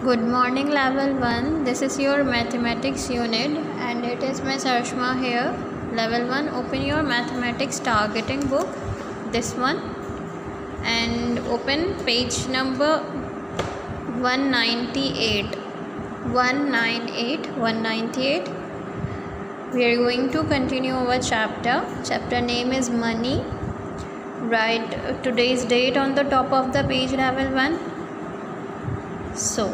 Good morning, level 1. This is your mathematics unit and it is Ms. Arshma here. Level 1, open your mathematics targeting book, this one, and open page number 198. 198. We are going to continue our chapter. Chapter name is money. Write today's date on the top of the page, level 1. So,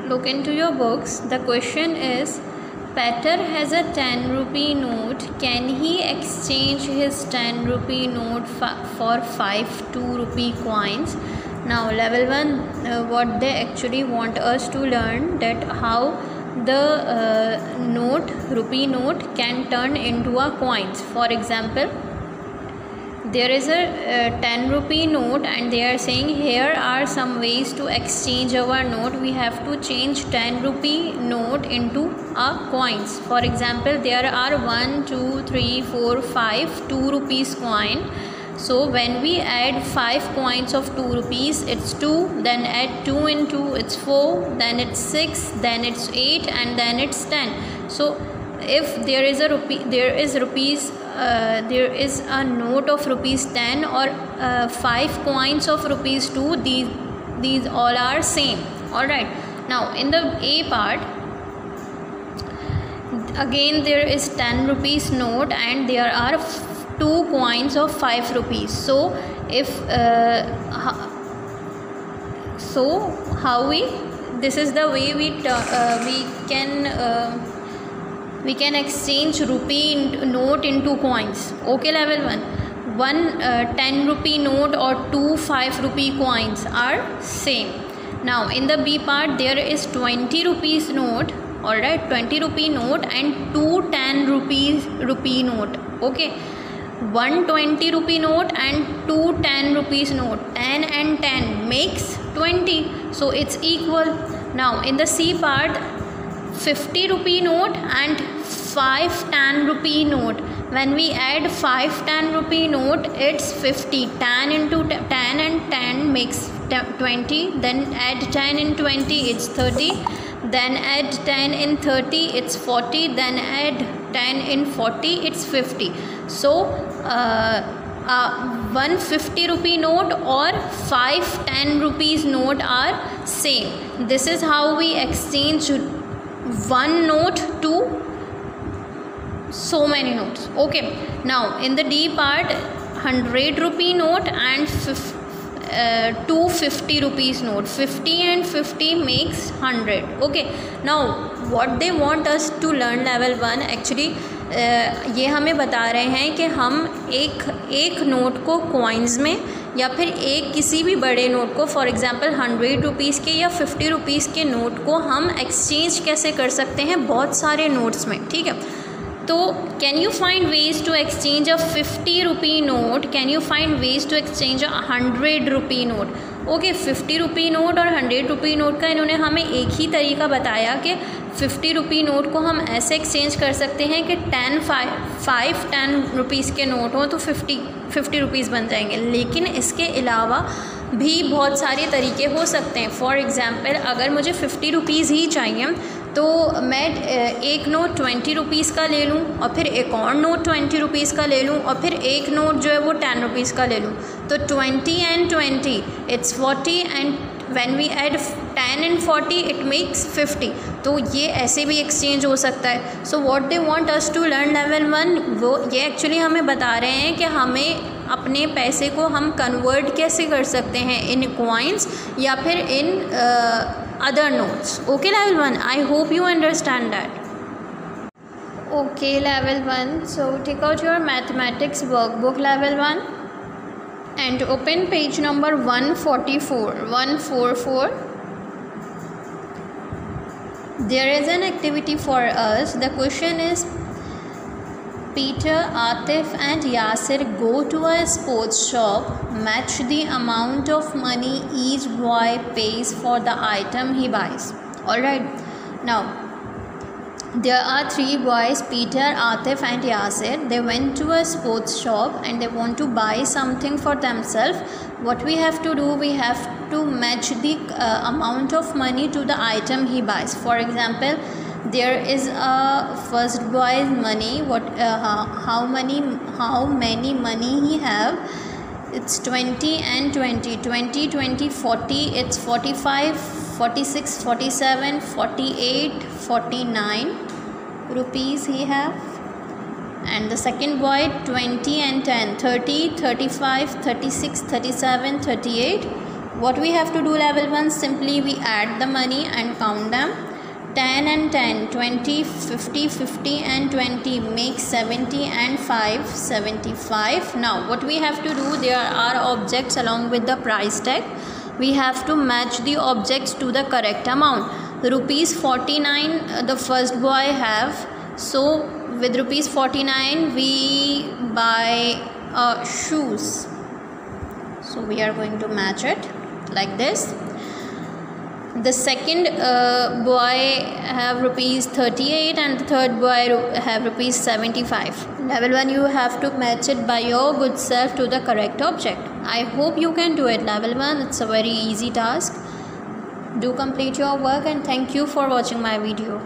look into your books. The question is, Peter has a 10 rupee note. Can he exchange his 10 rupee note for 5 2 rupee coins? Now, level 1, what they actually want us to learn, that how the rupee note can turn into a coins. For example, there is a 10 rupee note and they are saying here are some ways to exchange our note. We have to change 10 rupee note into a coins. For example, there are 1 2 3 4 5 2 rupees coin. So when we add 5 coins of 2 rupees, it's 2, then add 2 into it's 4, then it's 6, then it's 8, and then it's 10. So if there is a note of rupees 10 or 5 coins of rupees 2, these all are same. All right, now in the A part, again there is 10 rupees note and there are 2 coins of 5 rupees. So if this is the way we can exchange rupee note into coins. Okay, level 1, 10 rupee note or 2 5 rupee coins are same. Now in the B part, there is 20 rupees note. All right, 20 rupee note and 2 10 rupee note. Okay, 1 20 rupee note and 2 10 rupees note. 10 and 10 makes 20, so it's equal. Now in the C part, 50 rupee note and 5 10 rupee note. When we add 5 10 rupee note, it's 50. 10 into 10 and 10 makes 20. Then add 10 in 20, it's 30. Then add 10 in 30, it's 40. Then add 10 in 40, it's 50. So 150 rupee note or 5 10 rupees note are same. This is how we exchange one note to so many notes. Okay, now in the D part, 100 rupee note and 250 rupees note. 50 and 50 makes 100. Okay, now what they want us to learn, level 1, actually ये हमें बता रहे हैं कि हम एक note को coins में या फिर एक किसी भी बड़े नोट को, फॉर एग्जांपल 100 रुपीज़ के या 50 रुपीज़ के नोट को हम एक्सचेंज कैसे कर सकते हैं बहुत सारे नोट्स में. ठीक है, तो can you find ways to exchange a 50 rupee note, can you find ways to exchange a 100 rupee note. Okay, 50 rupee note और 100 रुपी नोट का इन्होंने हमें एक ही तरीका बताया कि 50 रुपी नोट को हम ऐसे एक्सचेंज कर सकते हैं कि 10 रुपीज़ के नोट हों तो 50 रुपीज़ बन जाएंगे. लेकिन इसके अलावा भी बहुत सारे तरीके हो सकते हैं. फॉर एग्ज़ाम्पल, अगर मुझे 50 रुपीज़ ही चाहिए तो मैं एक नोट 20 रुपीज़ का ले लूँ और फिर एक और नोट 20 रुपीज़ का ले लूँ और फिर एक नोट जो है वो 10 रुपीज़ का ले लूँ. तो 20 and 20 it's 40 and when we add 10 and 40 it makes 50. तो ये ऐसे भी एक्सचेंज हो सकता है. So what they want us to learn, level 1, वो ये एक्चुअली हमें बता रहे हैं कि हमें अपने पैसे को हम कन्वर्ट कैसे कर सकते हैं इन कॉइन्स या फिर इन other notes. Okay, level 1, I hope you understand that. Okay, level 1, so take out your mathematics workbook, level 1, and open page number 144. There is an activity for us. The question is, Peter, Atif and Yasir go to a sports shop. Match the amount of money each boy pays for the item he buys. Alright, now there are 3 boys, Peter, Atif and Yasir. They went to a sports shop and they want to buy something for themselves. What we have to do, we have to match the amount of money to the item he buys. For example, there is a first boy's money, how many money he have. It's 20 and 20, 20, 20, 40, it's 45, 46, 47, 48, 49 rupees he have. And the second boy, 20 and 10, 30, 35, 36, 37, 38. What we have to do, level 1, simply we add the money and count them. 10 and 10, 20, 50, 50 and 20 makes 70 and 5, 75. Now what we have to do, there are objects along with the price tag. We have to match the objects to the correct amount. Rupees 49 the first boy have. So with rupees 49 we buy shoes. So we are going to match it like this. The second boy have rupees 38 and the third boy have rupees 75. Level 1, you have to match it by your good self to the correct object. I hope you can do it. Level 1, it's a very easy task. Do complete your work, and thank you for watching my video.